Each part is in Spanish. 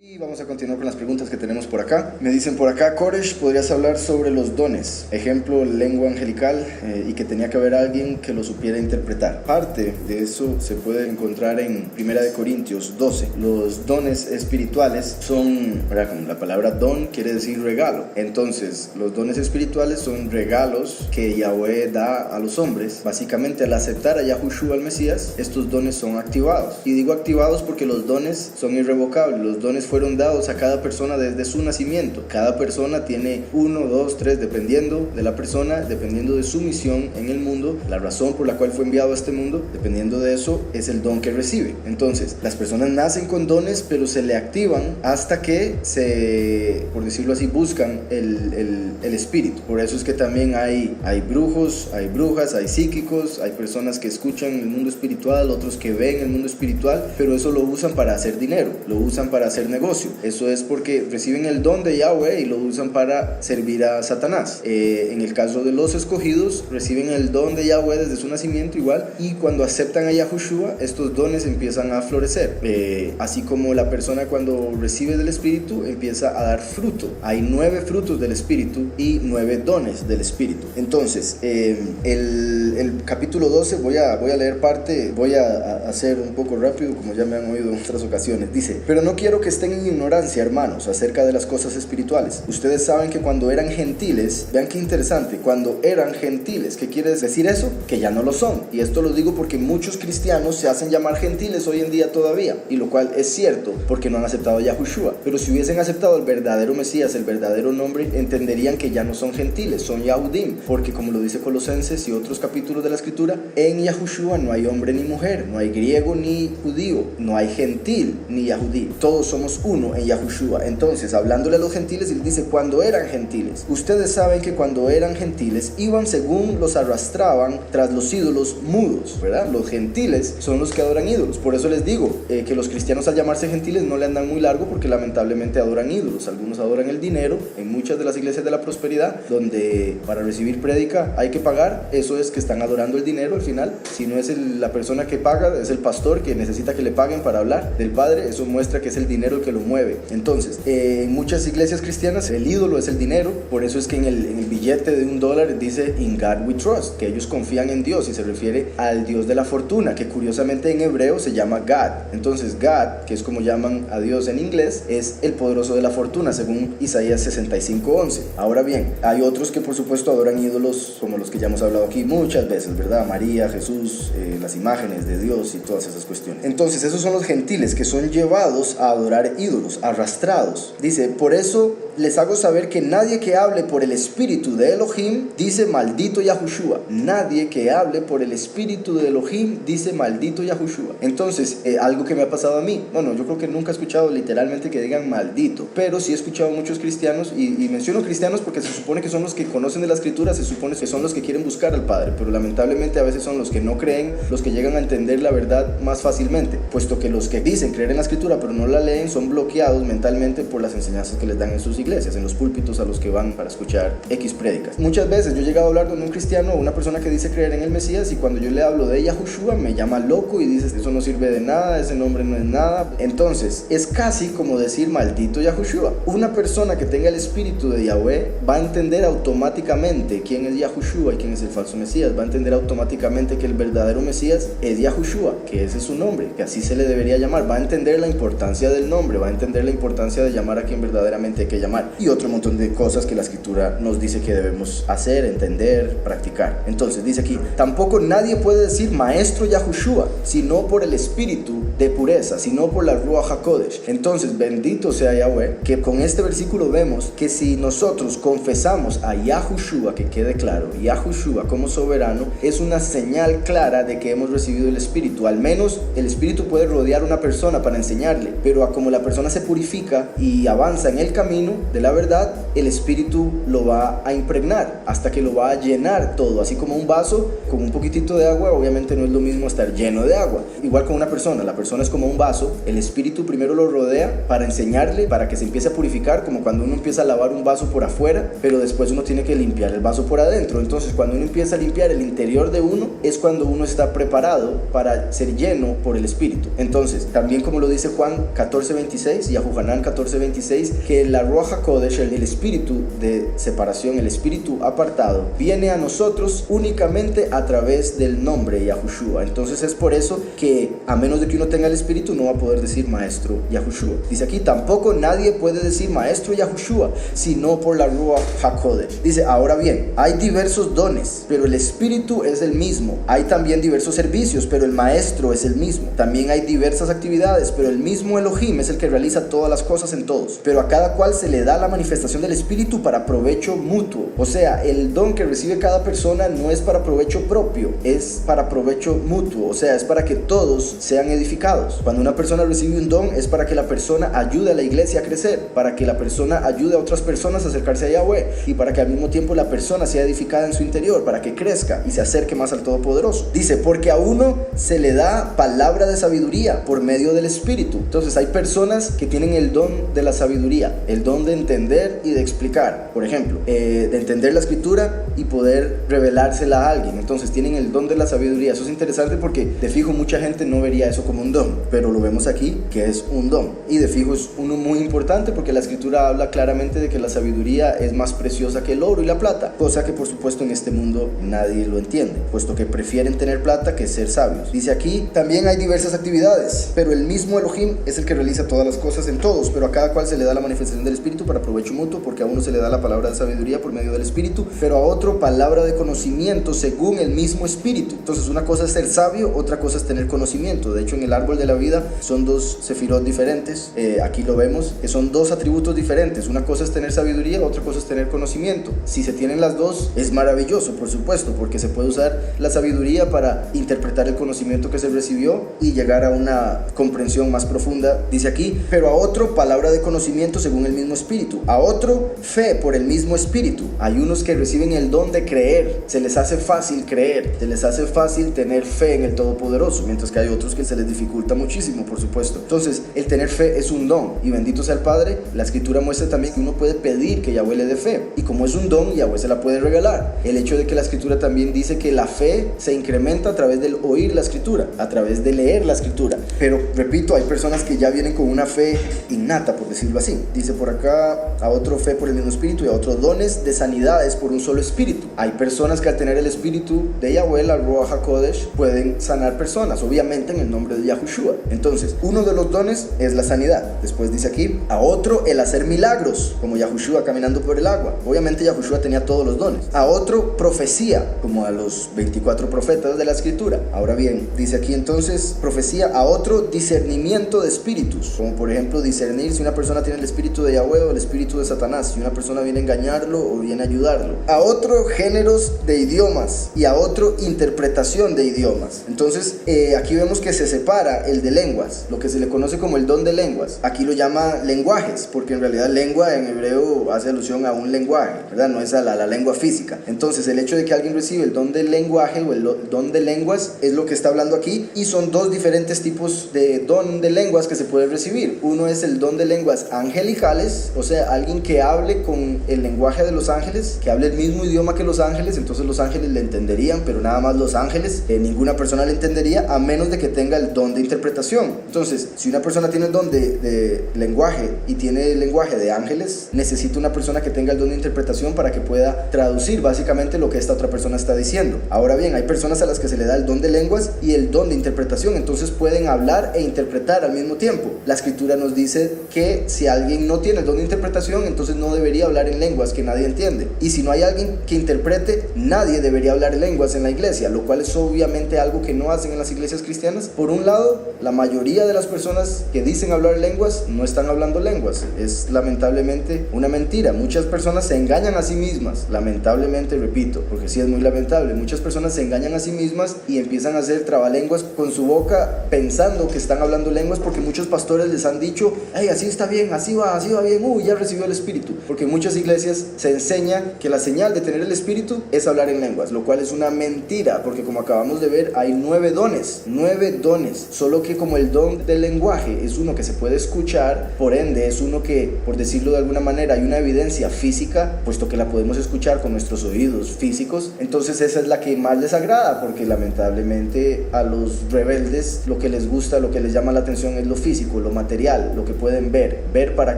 Y vamos a continuar con las preguntas que tenemos por acá. Me dicen por acá, Koresh, ¿podrías hablar sobre los dones? Ejemplo, lengua angelical, y que tenía que haber alguien que lo supiera interpretar. Parte de eso se puede encontrar en 1 Corintios 12. Los dones espirituales son, ¿verdad? Como la palabra don quiere decir regalo. Entonces, los dones espirituales son regalos que Yahweh da a los hombres. Básicamente, al aceptar a Yahushua, al Mesías, estos dones son activados. Y digo activados porque los dones son irrevocables. Los dones fueron dados a cada persona desde su nacimiento. Cada persona tiene 1, 2, 3, dependiendo de la persona, dependiendo de su misión en el mundo, la razón por la cual fue enviado a este mundo, dependiendo de eso, es el don que recibe. Entonces, las personas nacen con dones, pero se le activan hasta que se, por decirlo así, buscan el espíritu. Por eso es que también hay brujos, hay brujas, hay psíquicos, hay personas que escuchan el mundo espiritual, otros que ven el mundo espiritual, pero eso lo usan para hacer dinero, lo usan para hacer negocio. Eso es porque reciben el don de Yahweh y lo usan para servir a Satanás. En el caso de los escogidos, reciben el don de Yahweh desde su nacimiento igual, y cuando aceptan a Yahushua, estos dones empiezan a florecer. Así como la persona cuando recibe del Espíritu empieza a dar fruto. Hay 9 frutos del Espíritu y 9 dones del Espíritu. Entonces, el capítulo 12, voy a leer parte, voy a hacer un poco rápido, como ya me han oído en otras ocasiones. Dice: pero no quiero que estén en ignorancia, hermanos, acerca de las cosas espirituales. Ustedes saben que cuando eran gentiles, vean qué interesante, cuando eran gentiles, ¿qué quiere decir eso? Que ya no lo son. Y esto lo digo porque muchos cristianos se hacen llamar gentiles hoy en día todavía, y lo cual es cierto, porque no han aceptado a Yahushua. Pero si hubiesen aceptado el verdadero Mesías, el verdadero nombre, entenderían que ya no son gentiles, son Yahudim, porque como lo dice Colosenses y otros capítulos de la Escritura, en Yahushua no hay hombre ni mujer, no hay griego ni judío, no hay gentil ni yahudí, todos somos uno en Yahushua. Entonces, hablándole a los gentiles, él dice: cuando eran gentiles, ustedes saben que cuando eran gentiles iban según los arrastraban tras los ídolos mudos, ¿verdad? Los gentiles son los que adoran ídolos. Por eso les digo que los cristianos, al llamarse gentiles, no le andan muy largo, porque lamentablemente adoran ídolos. Algunos adoran el dinero. En muchas de las iglesias de la prosperidad, donde para recibir prédica hay que pagar, eso es que están adorando el dinero al final. Si no es la persona que paga, es el pastor que necesita que le paguen para hablar del Padre. Eso muestra que es el dinero el que lo mueve. Entonces, en muchas iglesias cristianas el ídolo es el dinero. Por eso es que en el billete de $1 dice "In God we trust", que ellos confían en Dios, y se refiere al Dios de la fortuna, que curiosamente en hebreo se llama God. Entonces God, que es como llaman a Dios en inglés, es el poderoso de la fortuna, según Isaías 65:11. Ahora bien, hay otros que por supuesto adoran ídolos, como los que ya hemos hablado aquí muchas veces, ¿verdad? María, Jesús, las imágenes de Dios y todas esas cuestiones. Entonces, esos son los gentiles que son llevados a adorar ídolos, arrastrados. Dice: por eso les hago saber que nadie que hable por el espíritu de Elohim dice "maldito Yahushua". Nadie que hable por el espíritu de Elohim dice "maldito Yahushua". Entonces, algo que me ha pasado a mí, bueno, yo creo que nunca he escuchado literalmente que digan maldito, pero sí he escuchado muchos cristianos, y menciono cristianos porque se supone que son los que conocen de la Escritura, se supone que son los que quieren buscar al Padre, pero lamentablemente a veces son los que no creen, los que llegan a entender la verdad más fácilmente, puesto que los que dicen creer en la Escritura pero no la leen son bloqueados mentalmente por las enseñanzas que les dan en sus iglesias, en los púlpitos a los que van para escuchar X prédicas. Muchas veces yo he llegado a hablar con un cristiano o una persona que dice creer en el Mesías, y cuando yo le hablo de Yahushua me llama loco y dice: eso no sirve de nada, ese nombre no es nada. Entonces, es casi como decir "maldito Yahushua". Una persona que tenga el espíritu de Yahweh va a entender automáticamente quién es Yahushua y quién es el falso Mesías. Va a entender automáticamente que el verdadero Mesías es Yahushua, que ese es su nombre, que así se le debería llamar. Va a entender la importancia del nombre, va a entender la importancia de llamar a quien verdaderamente hay que llamar, y otro montón de cosas que la Escritura nos dice que debemos hacer, entender, practicar. Entonces dice aquí: tampoco nadie puede decir "maestro Yahushua", sino por el espíritu de pureza, sino por la Ruach HaKodesh. Entonces, bendito sea Yahweh, que con este versículo vemos que si nosotros confesamos a Yahushua, que quede claro, Yahushua como soberano, es una señal clara de que hemos recibido el Espíritu. Al menos el Espíritu puede rodear a una persona para enseñarle, pero como la persona se purifica y avanza en el camino, de la verdad, el Espíritu lo va a impregnar hasta que lo va a llenar todo, así como un vaso con un poquitito de agua. Obviamente no es lo mismo estar lleno de agua. Igual con una persona, la persona es como un vaso, el Espíritu primero lo rodea para enseñarle, para que se empiece a purificar, como cuando uno empieza a lavar un vaso por afuera, pero después uno tiene que limpiar el vaso por adentro. Entonces cuando uno empieza a limpiar el interior de uno, es cuando uno está preparado para ser lleno por el Espíritu. Entonces, también como lo dice Juan 14:26 y Yohanan 14:26, que la Ruach HaKodesh, el Espíritu de separación, el Espíritu apartado, viene a nosotros únicamente a través del nombre Yahushua. Entonces es por eso que a menos de que uno tenga el Espíritu no va a poder decir Maestro Yahushua. Dice aquí, tampoco nadie puede decir Maestro Yahushua sino por la Ruach HaKodesh. Dice, ahora bien, hay diversos dones, pero el Espíritu es el mismo. Hay también diversos servicios, pero el Maestro es el mismo. También hay diversas actividades, pero el mismo Elohim es el que realiza todas las cosas en todos. Pero a cada cual se le da la manifestación del Espíritu para provecho mutuo. O sea, el don que recibe cada persona no es para provecho propio, es para provecho mutuo. O sea, es para que todos sean edificados. Cuando una persona recibe un don, es para que la persona ayude a la iglesia a crecer, para que la persona ayude a otras personas a acercarse a Yahweh, y para que al mismo tiempo la persona sea edificada en su interior, para que crezca y se acerque más al Todopoderoso. Dice, porque a uno se le da palabra de sabiduría por medio del Espíritu. Entonces hay personas que tienen el don de la sabiduría, el don de entender y de explicar. Por ejemplo, de entender la escritura y poder revelársela a alguien. Entonces tienen el don de la sabiduría. Eso es interesante porque de fijo mucha gente no vería eso como un don, pero lo vemos aquí que es un don. Y de fijo es uno muy importante porque la escritura habla claramente de que la sabiduría es más preciosa que el oro y la plata, cosa que por supuesto en este mundo nadie lo entiende, puesto que prefieren tener plata que ser sabios. Dice aquí, también hay diversas actividades, pero el mismo Elohim es el que realiza todas las cosas en todos, pero a cada cual se le da la manifestación del Espíritu para provecho mutuo, porque a uno se le da la palabra de sabiduría por medio del Espíritu, pero a otro palabra de conocimiento según el mismo Espíritu. Entonces una cosa es ser sabio, otra cosa es tener conocimiento. De hecho, en el árbol de la vida son dos sefirot diferentes. Aquí lo vemos, que son dos atributos diferentes. Una cosa es tener sabiduría, otra cosa es tener conocimiento. Si se tienen las dos, es maravilloso, por supuesto, porque se puede usar la sabiduría para interpretar el conocimiento que se recibió y llegar a una comprensión más profunda. Dice aquí, pero a otro palabra de conocimiento según el mismo Espíritu, a otro fe por el mismo Espíritu. Hay unos que reciben el don de creer, se les hace fácil creer, se les hace fácil tener fe en el Todopoderoso, mientras que hay otros que se les dificulta muchísimo, por supuesto. Entonces, el tener fe es un don, y bendito sea el Padre. La Escritura muestra también que uno puede pedir que Yahweh le dé fe, y como es un don, Yahweh se la puede regalar. El hecho de que la Escritura también dice que la fe se incrementa a través del oír la Escritura, a través de leer la Escritura. Pero, repito, hay personas que ya vienen con una fe innata, por decirlo así. Dice por acá, a otro fe por el mismo Espíritu, y a otros dones de sanidades por un solo Espíritu. Hay personas que al tener el Espíritu de Yahweh, la Ruach HaKodesh, pueden sanar personas, obviamente en el nombre de Yahushua. Entonces, uno de los dones es la sanidad. Después dice aquí, a otro el hacer milagros, como Yahushua caminando por el agua. Obviamente Yahushua tenía todos los dones. A otro profecía, como a los 24 profetas de la Escritura. Ahora bien, dice aquí entonces profecía. A otro discernimiento de espíritus, como por ejemplo discernir si una persona tiene el espíritu de Yahweh o el espíritu de Satanás, si una persona viene a engañarlo o viene a ayudarlo. A otro géneros de idiomas, y a otro interpretación de idiomas. Entonces aquí vemos que se separa el de lenguas, lo que se le conoce como el don de lenguas. Aquí lo llama lenguajes, porque en realidad lengua en hebreo hace alusión a un lenguaje, ¿verdad? No es a la lengua física. Entonces el hecho de que alguien recibe el don del lenguaje o el don de lenguas es lo que está hablando aquí, y son dos diferentes tipos de don de lenguas que se puede recibir. Uno es el don de lenguas angelicales, o sea, alguien que hable con el lenguaje de los ángeles, que hable el mismo idioma que los ángeles. Entonces los ángeles le entenderían, pero nada más los ángeles, ninguna persona le entendería, a menos de que tenga el don de interpretación. Entonces, si una persona tiene el don de lenguaje y tiene el lenguaje de ángeles, necesita una persona que tenga el don de interpretación para que pueda traducir básicamente lo que esta otra persona está diciendo. Ahora bien, hay personas a las que se le da el don de lenguas y el don de interpretación, entonces pueden hablar e interpretar al mismo tiempo. La Escritura nos dice que si alguien no tiene el don de interpretación, entonces no debería hablar en lenguas que nadie entiende. Y si no hay alguien que interprete, nadie debería hablar en lenguas en la iglesia, lo cual es obviamente algo que no hacen en las iglesias cristianas. Por un lado, la mayoría de las personas que dicen hablar lenguas no están hablando lenguas. Es lamentablemente una mentira. Muchas personas se engañan a sí mismas, lamentablemente, repito, porque sí es muy lamentable. Muchas personas se engañan a sí mismas y empiezan a hacer trabalenguas con su boca pensando que están hablando lenguas, porque muchos pastores les han dicho, hey, así está bien, así va bien, ya recibió el Espíritu, porque en muchas iglesias se enseña que la señal de tener el Espíritu es hablar en lenguas, lo cual es una mentira, porque como acabamos de ver, hay 9 dones, solo que como el don del lenguaje es uno que se puede escuchar, por ende es uno que, por decirlo de alguna manera, hay una evidencia física, puesto que la podemos escuchar con nuestros oídos físicos, entonces esa es la que más les agrada, porque lamentablemente a los rebeldes lo que les gusta, lo que les llama la atención es lo físico, lo material, lo que pueden ver para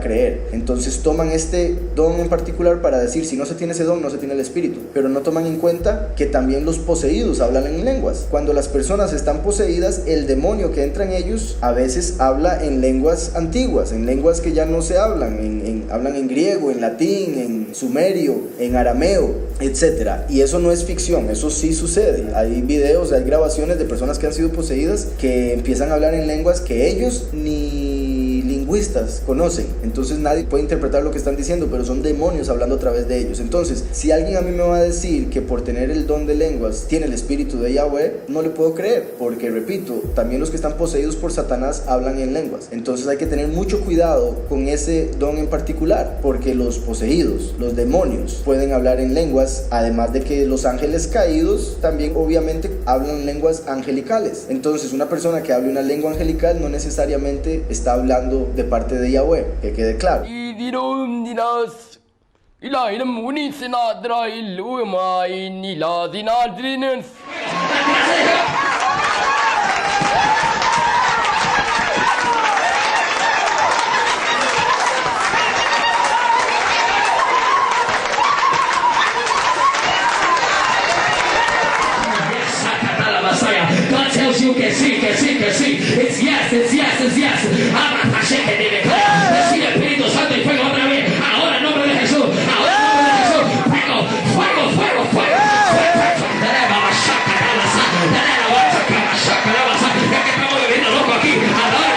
creer. Entonces toman este don en particular para decir, si no se tiene ese don, no se tiene el Espíritu, pero no toman en cuenta que también los poseídos hablan en lenguas. Cuando las personas están poseídas, el demonio que entra en ellos a veces habla en lenguas antiguas, en lenguas que ya no se hablan, hablan en griego, en latín, en sumerio, en arameo, etcétera. Y eso no es ficción, eso sí sucede. Hay videos, hay grabaciones de personas que han sido poseídas que empiezan a hablar en lenguas que ellos ni lingüistas conocen, entonces nadie puede interpretar lo que están diciendo, pero son demonios hablando a través de ellos. Entonces, si alguien a mí me va a decir que por tener el don de lenguas tiene el Espíritu de Yahweh, no le puedo creer, porque repito, también los que están poseídos por Satanás hablan en lenguas. Entonces hay que tener mucho cuidado con ese don en particular, porque los poseídos, los demonios, pueden hablar en lenguas, además de que los ángeles caídos también obviamente hablan lenguas angelicales. Entonces una persona que hable una lengua angelical no necesariamente está hablando de parte de Yahweh, que quede claro. God tells you que sí. It's yes. Recibe el Espíritu Santo y fuego otra vez. Ahora en nombre de Jesús. Fuego. Ya que estamos bebiendo loco aquí. Adórale.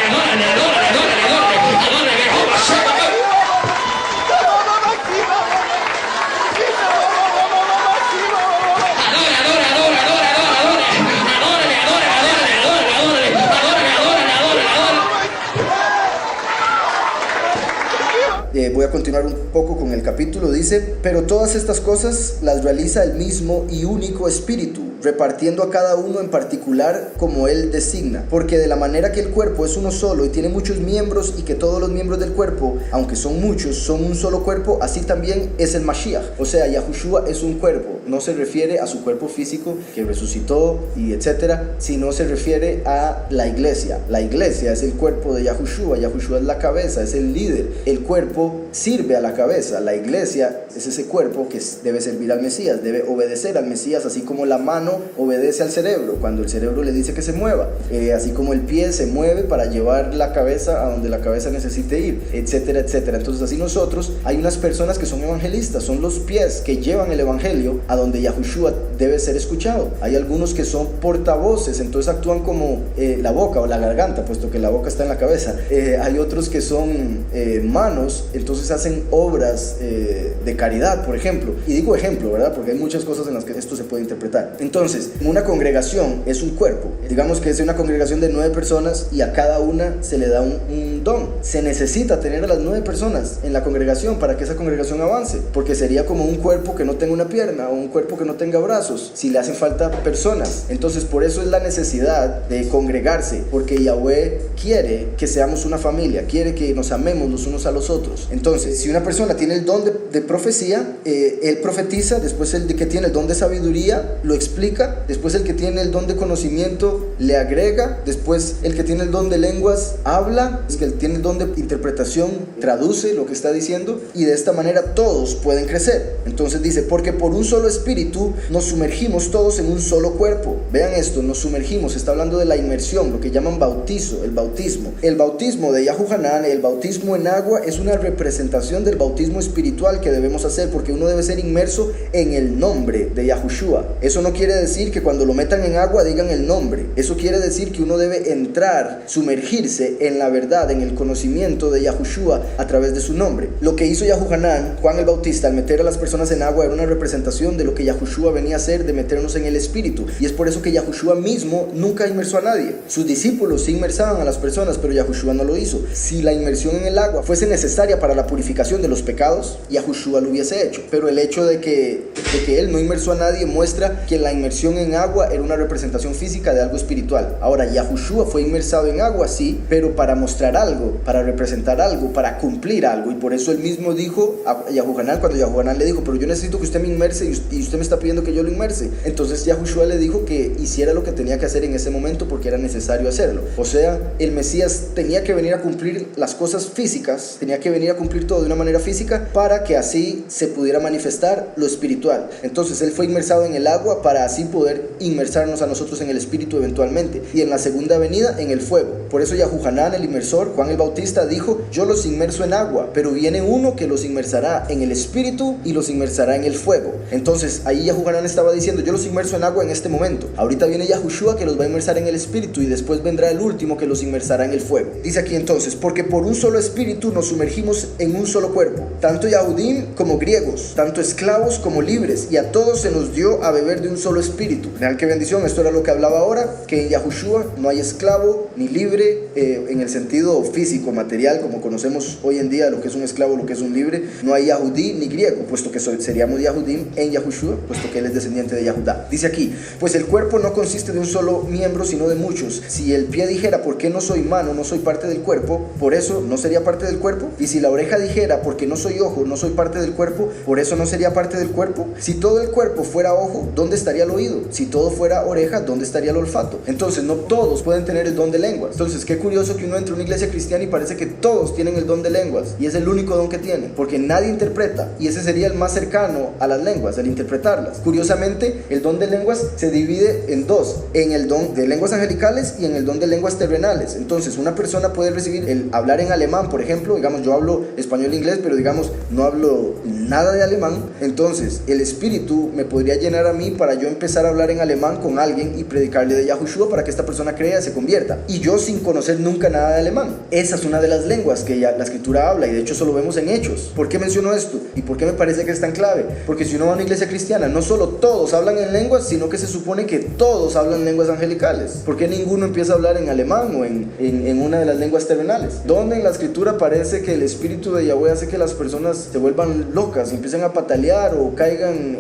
Voy a continuar un poco con el capítulo. Dice: pero todas estas cosas las realiza el mismo y único Espíritu, repartiendo a cada uno en particular como Él designa. Porque de la manera que el cuerpo es uno solo y tiene muchos miembros, y que todos los miembros del cuerpo, aunque son muchos, son un solo cuerpo, así también es el Mashiach. O sea, Yahushua es un cuerpo. No se refiere a su cuerpo físico que resucitó y etcétera, sino se refiere a la iglesia. La iglesia es el cuerpo de Yahushua. Yahushua es la cabeza, es el líder. El cuerpo sirve a la cabeza. La iglesia es ese cuerpo que debe servir al Mesías, debe obedecer al Mesías, así como la mano obedece al cerebro cuando el cerebro le dice que se mueva, así como el pie se mueve para llevar la cabeza a donde la cabeza necesite ir, etcétera. Entonces así nosotros, hay unas personas que son evangelistas, son los pies que llevan el evangelio a donde Yahushua debe ser escuchado. Hay algunos que son portavoces, entonces actúan como la boca o la garganta, puesto que la boca está en la cabeza. Hay otros que son manos, entonces hacen obras de caridad, por ejemplo. Y digo ejemplo, ¿verdad? Porque hay muchas cosas en las que esto se puede interpretar. Entonces, una congregación es un cuerpo. Digamos que es una congregación de 9 personas y a cada una se le da un don. Se necesita tener a las 9 personas en la congregación para que esa congregación avance, porque sería como un cuerpo que no tenga una pierna o un cuerpo que no tenga brazos, si le hacen falta personas. Entonces, por eso es la necesidad de congregarse, porque Yahweh quiere que seamos una familia, quiere que nos amemos los unos a los otros. Entonces, si una persona tiene el don de profecía, él profetiza, después el que tiene el don de sabiduría lo explica, después el que tiene el don de conocimiento le agrega, después el que tiene el don de lenguas habla, el que tiene el don de interpretación traduce lo que está diciendo, y de esta manera todos pueden crecer. Entonces dice: porque por un solo espíritu nos sumergimos todos en un solo cuerpo. Vean esto, nos sumergimos, está hablando de la inmersión, lo que llaman bautizo, el bautismo. El bautismo de Yahu Hanan, el bautismo en agua, es una representación del bautismo espiritual que debemos hacer, porque uno debe ser inmerso en el nombre de Yahushua. Eso no quiere decir que cuando lo metan en agua digan el nombre. Eso quiere decir que uno debe entrar, sumergirse en la verdad, en el conocimiento de Yahushua a través de su nombre. Lo que hizo Yahuhanán, Juan el Bautista, al meter a las personas en agua era una representación de lo que Yahushua venía a hacer, de meternos en el Espíritu. Y es por eso que Yahushua mismo nunca inmersó a nadie. Sus discípulos sí inmersaban a las personas, pero Yahushua no lo hizo. Si la inmersión en el agua fuese necesaria para la purificación de los pecados, Yahushua lo hubiese hecho. Pero el hecho de que él no inmersó a nadie muestra que la inmersión en agua era una representación física de algo espiritual. Ahora, Yahushua fue inmersado en agua, sí, pero para mostrar algo, para representar algo, para cumplir algo. Y por eso él mismo dijo a Yahuhanán, cuando Yahuhanán le dijo, pero yo necesito que usted me inmerse y usted me está pidiendo que yo lo inmerse. Entonces Yahushua le dijo que hiciera lo que tenía que hacer en ese momento porque era necesario hacerlo. O sea, el Mesías tenía que venir a cumplir las cosas físicas, tenía que venir a cumplir todo de una manera física para que así se pudiera manifestar lo espiritual. Entonces él fue inmersado en el agua para así poder inmersarnos a nosotros en el espíritu eventualmente, y en la segunda venida en el fuego. Por eso Yahuhanán, el inmersor, Juan el Bautista, dijo: yo los inmerso en agua, pero viene uno que los inmersará en el espíritu y los inmersará en el fuego. Entonces ahí Yahuhanán estaba diciendo: yo los inmerso en agua en este momento, ahorita viene Yahushua que los va a inmersar en el espíritu, y después vendrá el último que los inmersará en el fuego. Dice aquí entonces: porque por un solo espíritu nos sumergimos en un solo cuerpo, tanto Yahudim como griegos, tanto esclavos como libres, y a todos se nos dio a beber de un solo espíritu. Vean qué bendición, esto era lo que hablaba ahora, que en Yahushua no hay esclavo ni libre en el sentido físico, material, como conocemos hoy en día lo que es un esclavo, lo que es un libre. No hay Yahudí ni griego, puesto que seríamos Yahudim en Yahushua, puesto que él es descendiente de Yahudá. Dice aquí: pues el cuerpo no consiste de un solo miembro, sino de muchos. Si el pie dijera: ¿por qué no soy mano? No soy parte del cuerpo, por eso no sería parte del cuerpo. Y si la oreja dijera: ¿por qué no soy ojo? No soy parte del cuerpo, por eso no sería parte del cuerpo. Si todo el cuerpo fuera ojo, ¿dónde estaría el oído? Si todo fuera oreja, ¿dónde estaría el olfato? Entonces no todos pueden tener el don de lenguas. Entonces qué curioso que uno entre a una iglesia cristiana y parece que todos tienen el don de lenguas, y es el único don que tienen, porque nadie interpreta, y ese sería el más cercano a las lenguas, el interpretarlas. Curiosamente, el don de lenguas se divide en dos: en el don de lenguas angelicales y en el don de lenguas terrenales. Entonces una persona puede recibir el hablar en alemán, por ejemplo. Digamos, yo hablo español e inglés, pero digamos no hablo nada de alemán. Entonces el espíritu me podría llenar a mí para yo empezar a hablar en alemán con alguien y predicarle de Yahushua para que esta persona crea y se convierta, y yo sin conocer nunca nada de alemán. Esa es una de las lenguas que ya la escritura habla, y de hecho eso lo vemos en Hechos. ¿Por qué menciono esto? ¿Y por qué me parece que es tan clave? Porque si uno va a una iglesia cristiana, no solo todos hablan en lenguas, sino que se supone que todos hablan lenguas angelicales. ¿Por qué ninguno empieza a hablar en alemán o en una de las lenguas terrenales? ¿Dónde en la escritura parece que el espíritu de Yahweh hace que las personas se vuelvan locas y empiecen a patalear o caigan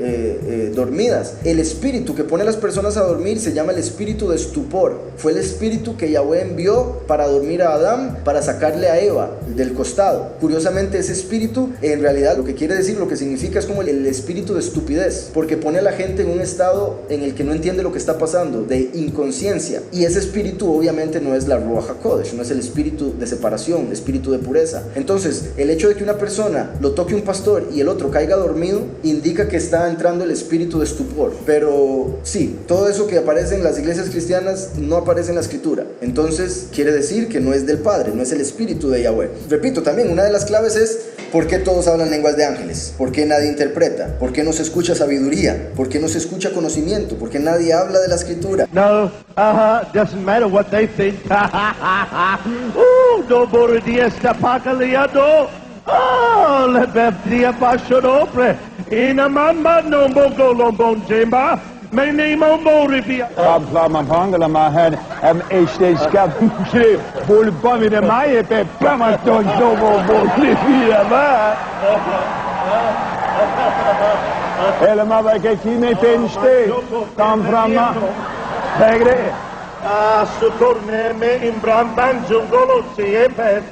dormidas? El espíritu que pone a las personas a dormir se llama el espíritu de estupor. Fue el espíritu que Yahweh envió para dormir a Adán, para sacarle a Eva del costado. Curiosamente, ese espíritu en realidad lo que quiere decir, lo que significa, es como el espíritu de estupidez, porque pone a la gente en un estado en el que no entiende lo que está pasando, de inconsciencia. Y ese espíritu obviamente no es la Ruach HaKodesh, no es el espíritu de separación, el espíritu de pureza. Entonces el hecho de que una persona lo toque un pastor y el otro caiga dormido indica que está entrando el espíritu de estupor. Pero sí, todo eso que aparece en las iglesias cristianas no aparece en la escritura. Entonces quiere decir que no es del Padre, no es el espíritu de Yahweh. Repito, también una de las claves es: ¿por qué todos hablan lenguas de ángeles? ¿Por qué nadie interpreta? ¿Por qué no se escucha sabiduría? ¿Por qué no se escucha conocimiento? ¿Por qué nadie habla de la escritura? No, doesn't matter what they think. No bordiesta pacaliado. Le beftia pashoropre. Inamamba no bogo lombon jemba. My name on Borivia. Plama Pangala, my head, H. Scab, Bull Bummy, the Maya, Plamaton, Domo, Bolivia, Elamava, Kine Penste, Tom Brahma, Pegre. Sukorne me in Bramban Jungolo, Siepet,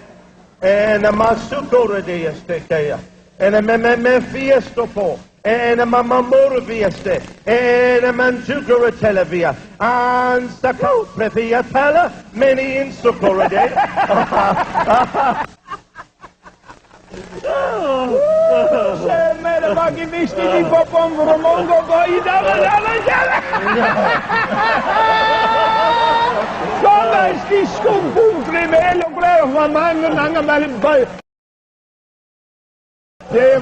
and a Masukora de Estekea, and a me fiesto po. En a mamamora vieste, en a manjugura televia, and sakot previa tala, many in socorade. Se me la va che visti di popon romongo poi dalla Come sti scompungri me lo creo mamma nanga mal La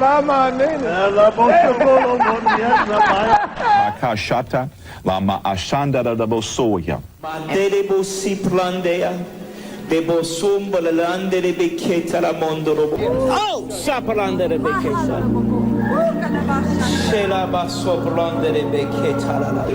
Kashata, Lama Ashandara da Bosoya. Mandelebo si plandea, de bosum balalande de beketa la mondorobo. Oh, sapalande de beketa. Shela baso plande de beketa la.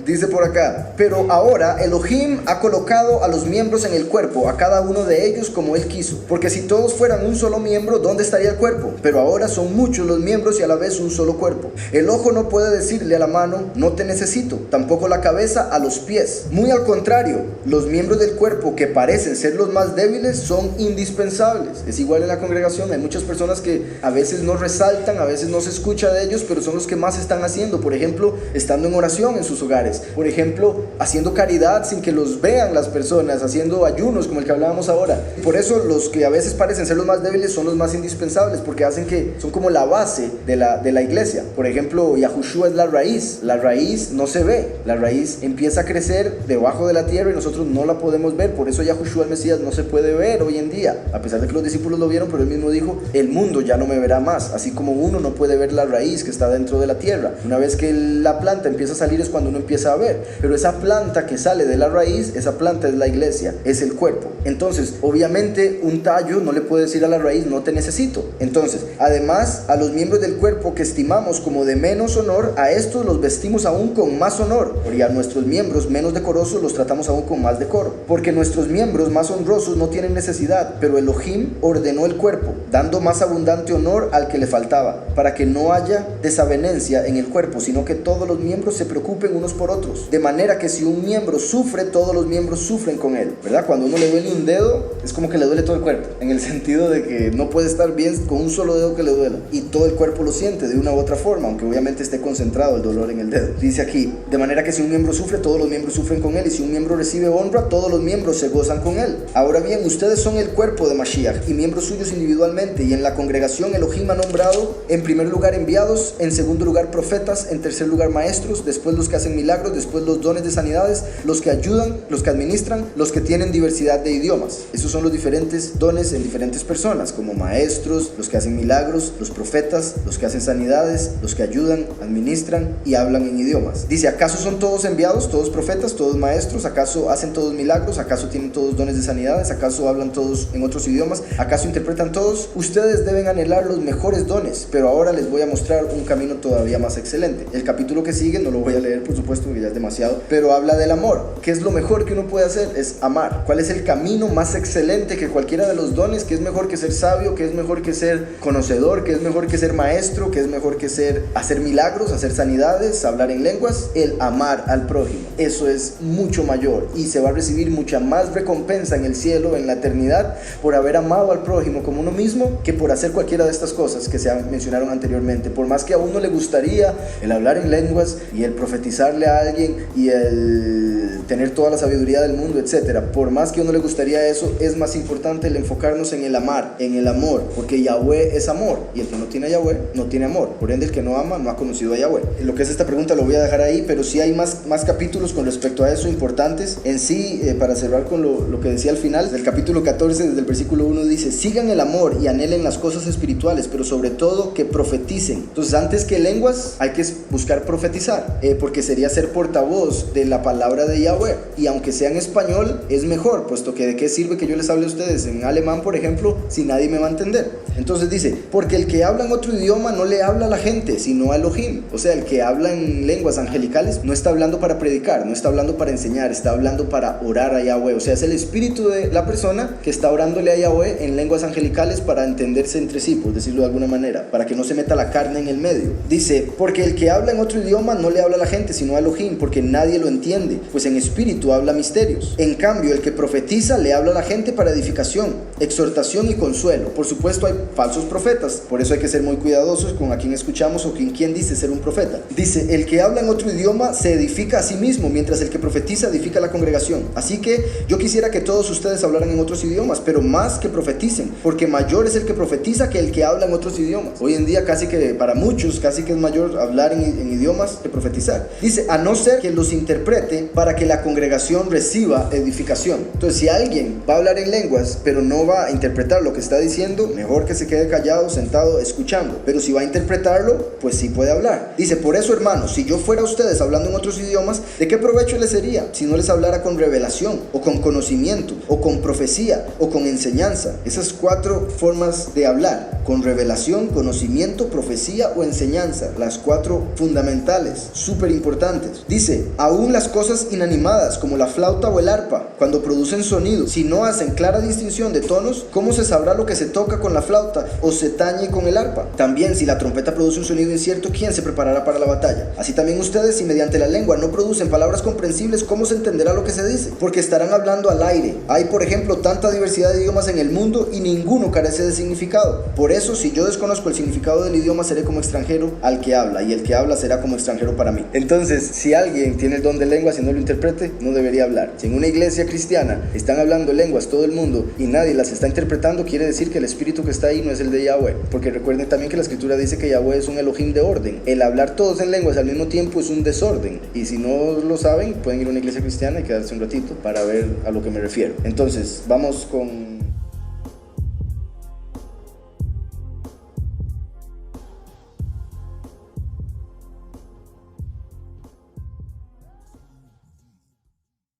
Dice por acá, pero ahora Elohim ha colocado a los miembros en el cuerpo, a cada uno de ellos como él quiso. Porque si todos fueran un solo miembro, ¿dónde estaría el cuerpo? Pero ahora son muchos los miembros y a la vez un solo cuerpo. El ojo no puede decirle a la mano, no te necesito, tampoco la cabeza a los pies. Muy al contrario, los miembros del cuerpo que parecen ser los más débiles son indispensables. Es igual en la congregación, hay muchas personas que a veces no resaltan, a veces no se escucha de ellos, pero son los que más están haciendo. Por ejemplo, estando en oración en sus hogares. Por ejemplo, haciendo caridad sin que los vean las personas, haciendo ayunos como el que hablábamos ahora. Por eso los que a veces parecen ser los más débiles son los más indispensables, porque hacen que son como la base de la iglesia. Por ejemplo, Yahushua es la raíz no se ve, la raíz empieza a crecer debajo de la tierra y nosotros no la podemos ver. Por eso Yahushua el Mesías no se puede ver hoy en día, a pesar de que los discípulos lo vieron, pero él mismo dijo, el mundo ya no me verá más, así como uno no puede ver la raíz que está dentro de la tierra. Una vez que la planta empieza a salir es cuando uno empieza a ver, pero esa planta que sale de la raíz, esa planta es la iglesia, es el cuerpo. Entonces, obviamente un tallo no le puede decir a la raíz, no te necesito. Entonces, además, a los miembros del cuerpo que estimamos como de menos honor, a estos los vestimos aún con más honor, y a nuestros miembros menos decorosos los tratamos aún con más decoro, porque nuestros miembros más honrosos no tienen necesidad, pero Elohim ordenó el cuerpo, dando más abundante honor al que le faltaba, para que no haya desavenencia en el cuerpo, sino que todos los miembros se preocupen unos por otros, de manera que si un miembro sufre, todos los miembros sufren con él, ¿verdad? Cuando uno le duele un dedo, es como que le duele todo el cuerpo, en el sentido de que no puede estar bien con un solo dedo que le duela, y todo el cuerpo lo siente de una u otra forma, aunque obviamente esté concentrado el dolor en el dedo. Dice aquí, de manera que si un miembro sufre, todos los miembros sufren con él, y si un miembro recibe honra, todos los miembros se gozan con él. Ahora bien, ustedes son el cuerpo de Mashiach, y miembros suyos individualmente, y en la congregación Elohim ha nombrado en primer lugar enviados, en segundo lugar profetas, en tercer lugar maestros, después los que hacen milagros, después los dones de sanidades, los que ayudan, los que administran, los que tienen diversidad de idiomas. Esos son los diferentes dones en diferentes personas, como maestros, los que hacen milagros, los profetas, los que hacen sanidades, los que ayudan, administran y hablan en idiomas. Dice, ¿acaso son todos enviados, todos profetas, todos maestros? ¿Acaso hacen todos milagros? ¿Acaso tienen todos dones de sanidades? ¿Acaso hablan todos en otros idiomas? ¿Acaso interpretan todos? Ustedes deben anhelar los mejores dones, pero ahora les voy a mostrar un camino todavía más excelente. El capítulo que sigue, no lo voy a leer por supuesto porque ya es demasiado, pero habla del amor. ¿Qué es lo mejor que uno puede hacer? Es amar. ¿Cuál es el camino más excelente que cualquiera de los dones? ¿Qué es mejor que ser sabio? ¿Qué es mejor que ser conocedor? ¿Qué es mejor que ser maestro? ¿Qué es mejor que hacer milagros, hacer sanidades, hablar en lenguas? El amar al prójimo. Eso es mucho mayor y se va a recibir mucha más recompensa en el cielo, en la eternidad, por haber amado al prójimo como uno mismo, que por hacer cualquiera de estas cosas que se mencionaron anteriormente. Por más que a uno le gustaría el hablar en lenguas y el profetizarle a alguien y el tener toda la sabiduría del mundo, etcétera, por más que a uno le gustaría eso, es más importante el enfocarnos en el amar, en el amor, porque Yahweh es amor y el que no tiene a Yahweh no tiene amor. Por ende, el que no ama no ha conocido a Yahweh. Lo que es esta pregunta lo voy a dejar ahí, pero sí hay más capítulos con respecto a eso importantes. En sí, para cerrar con lo que decía al final, del capítulo 14, desde el versículo 1 dice, sigan el amor y anhelen las cosas espirituales, pero sobre todo que profeticen. Entonces, antes que lenguas, hay que buscar profetizar, porque sería ser portavoz de la palabra de Yahweh, y aunque sea en español, es mejor, puesto que de qué sirve que yo les hable a ustedes en alemán, por ejemplo, si nadie me va a entender. Entonces dice, porque el que habla en otro idioma no le habla a la gente, sino a Elohim. O sea, el que habla en lenguas angelicales no está hablando para predicar, no está hablando para enseñar, está hablando para orar a Yahweh. O sea, es el espíritu de la persona que está orándole a Yahweh en lenguas angelicales para entenderse entre sí, por decirlo de alguna manera, para que no se meta la carne en el medio. Dice, porque el que habla en otro idioma no le habla a la gente, sino a Elohim, porque nadie lo entiende, pues en espíritu habla misterios. En cambio, el que profetiza le habla a la gente para edificación, exhortación y consuelo. Por supuesto, hay falsos profetas, por eso hay que ser muy cuidadosos con a quién escuchamos o quién dice ser un profeta. Dice, el que habla en otro idioma se edifica a sí mismo, mientras el que profetiza edifica a la congregación. Así que yo quisiera que todos ustedes hablaran en otros idiomas, pero más que profeticen, porque mayor es el que profetiza que el que habla en otros idiomas. Hoy en día casi que para muchos, casi que es mayor hablar en idiomas que profetizar. Dice, no ser que los interprete para que la congregación reciba edificación. Entonces, si alguien va a hablar en lenguas, pero no va a interpretar lo que está diciendo, mejor que se quede callado, sentado, escuchando. Pero si va a interpretarlo, pues sí puede hablar. Dice, por eso, hermanos, si yo fuera ustedes hablando en otros idiomas, ¿de qué provecho les sería si no les hablara con revelación, o con conocimiento, o con profecía, o con enseñanza? Esas 4 formas de hablar: con revelación, conocimiento, profecía o enseñanza. Las 4 fundamentales, súper importantes. Dice, aún las cosas inanimadas como la flauta o el arpa, cuando producen sonido, si no hacen clara distinción de tonos, ¿cómo se sabrá lo que se toca con la flauta o se tañe con el arpa? También, si la trompeta produce un sonido incierto, ¿quién se preparará para la batalla? Así también ustedes, si mediante la lengua no producen palabras comprensibles, ¿cómo se entenderá lo que se dice? Porque estarán hablando al aire. Hay, por ejemplo, tanta diversidad de idiomas en el mundo y ninguno carece de significado. Por eso, si yo desconozco el significado del idioma, seré como extranjero al que habla, y el que habla será como extranjero para mí. Entonces, si alguien tiene el don de lenguas y no lo interprete, no debería hablar. Si en una iglesia cristiana están hablando lenguas todo el mundo y nadie las está interpretando, quiere decir que el espíritu que está ahí no es el de Yahweh. Porque recuerden también que la escritura dice que Yahweh es un Elohim de orden. El hablar todos en lenguas al mismo tiempo es un desorden. Y si no lo saben, pueden ir a una iglesia cristiana y quedarse un ratito para ver a lo que me refiero. Entonces, vamos con